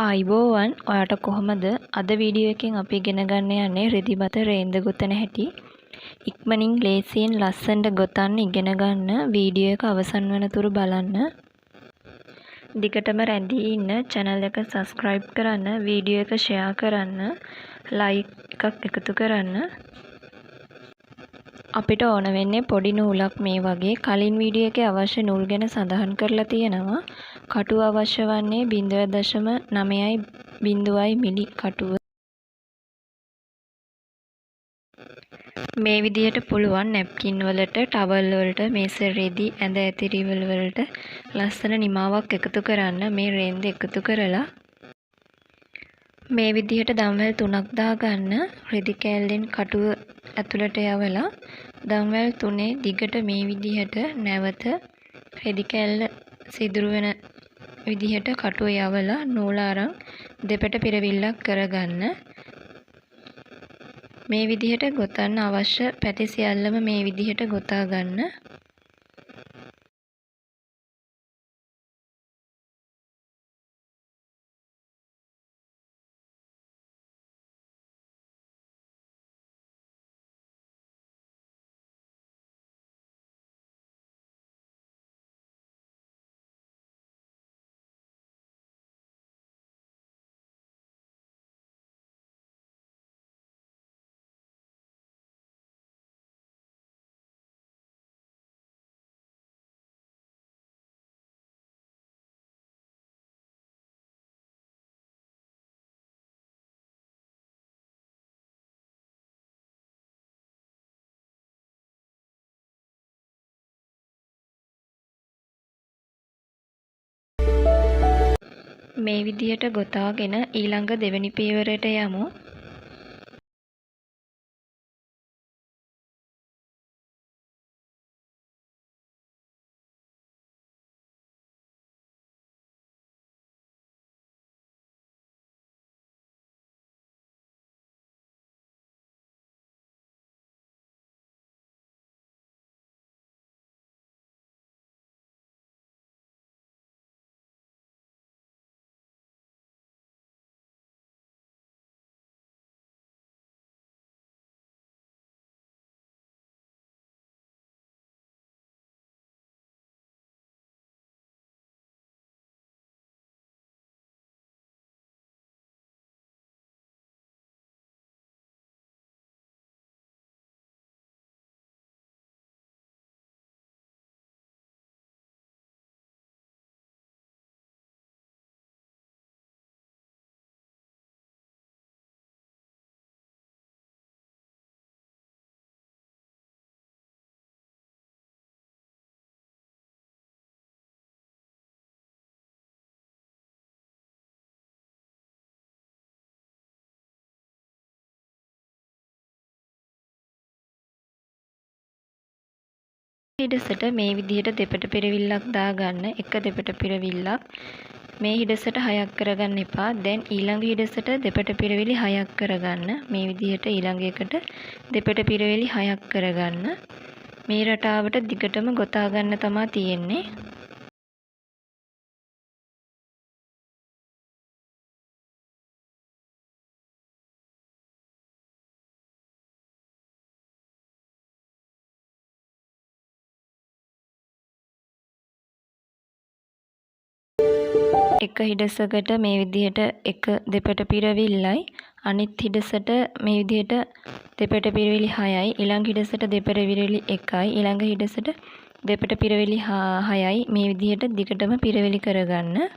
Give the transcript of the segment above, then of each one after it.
ආයිබෝවන් ඔයාට කොහොමද අද වීඩියෝ එකෙන් අපි ඉගෙන ගන්න යන්නේ රෙදි බත රේන්ද ගොතන හැටි. ඉක්මනින් ලේසියෙන් ලස්සනට ගොතන්න ඉගෙන ගන්න වීඩියෝ එක අවසන් වෙනතුරු බලන්න. දිගටම රැඳී ඉන්න channel එක subscribe කරන්න, වීඩියෝ එක share කරන්න, like එකක් එකතු කරන්න. අපිට ඕන වෙන්නේ පොඩි නූලක් මේ වගේ. කලින් වීඩියෝ එකේ අවශ්‍ය නූල් ගැන සඳහන් කරලා තියෙනවා. කටුව අවශ්‍ය වන්නේ 0.9 මිලි කටුව. මේ විදිහට පුළුවන් නැප්කින් වලට, ටවල් වලට, මේස රෙදි, ඇඳ ඇතිරිවල වලට ලස්සන නිමාවක් එකතු කරන්න. මේ රේන්ද එකතු කරලා මේ විදිහට දම්වැල් 3ක් දාගන්න. රෙදි කෑල්ලෙන් කටුව ඇතුළට යවලා දම්වැල් 3 දිගට මේ විදිහට නැවත රෙදි කෑල්ල සිදුරු වෙන විදිහට කටුව යවලා නූල අරන් දෙපැට පිරවිල්ලක් කරගන්න. මේ විදිහට ගොතන්න අවශ්‍ය පැති සියල්ලම මේ විදිහට ගොතා ගන්න. මේ විදිහට ගොතාගෙන ඊළඟ දෙවෙනි පියවරට යමු. හිඩසට මේ විදිහට දෙපැට පිරවිල්ලක් දාගන්න. එක දෙපැට පිරවිල්ලක් මේ හිඩසට 6ක් කරගන්න එපා. දැන් ඊළඟ හිඩසට දෙපැට පිරවිලි 6ක් කරගන්න. මේ විදිහට ඊළඟ එකට දෙපැට පිරවිලි 6ක් කරගන්න. මේ රටාවට දිගටම ගොතා ගන්න තමයි තියෙන්නේ. එක හිඩසකට මේ විදිහට එක දෙපැට පිරවිල්ලයි, අනිත් හිඩසට මේ විදිහට දෙපැට පිරවිලි 6යි, ඊළඟ හිඩසට දෙපැට පිරවිලි 1යි, ඊළඟ හිඩසට දෙපැට පිරවිලි 6යි. මේ විදිහට දිගටම පිරවිලි කරගන්න.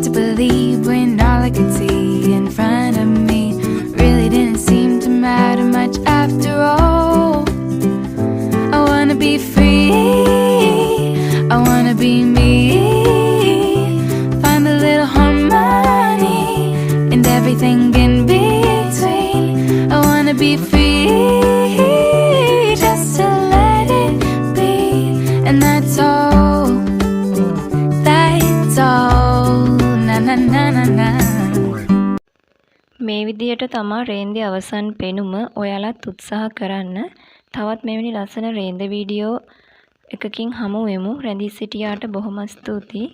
to believe when all I could see in front of me really didn't seem to matter much after all. I wanna be free, I wanna be me, find a little harmony and everything in between. I wanna be free, just to let it be, and that's all, that's all, na na na na na. මේ විදිහට තමා රේන්දේ අවසන් පෙනුම ඔයාලත් උත්සාහ කරන්න. තවත් මෙවැනි ලස්සන රේන්ද වීඩියෝ එකකින් හමු වෙමු. රැඳී සිටියාට බොහොම ස්තුතියි.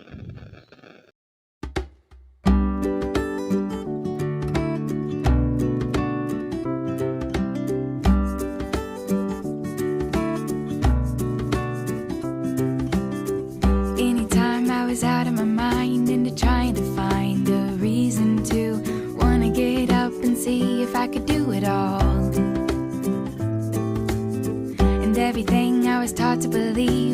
Anytime I was out of my mind into trying to find a reason to wanna get up and see if I could do it all. And everything I was taught to believe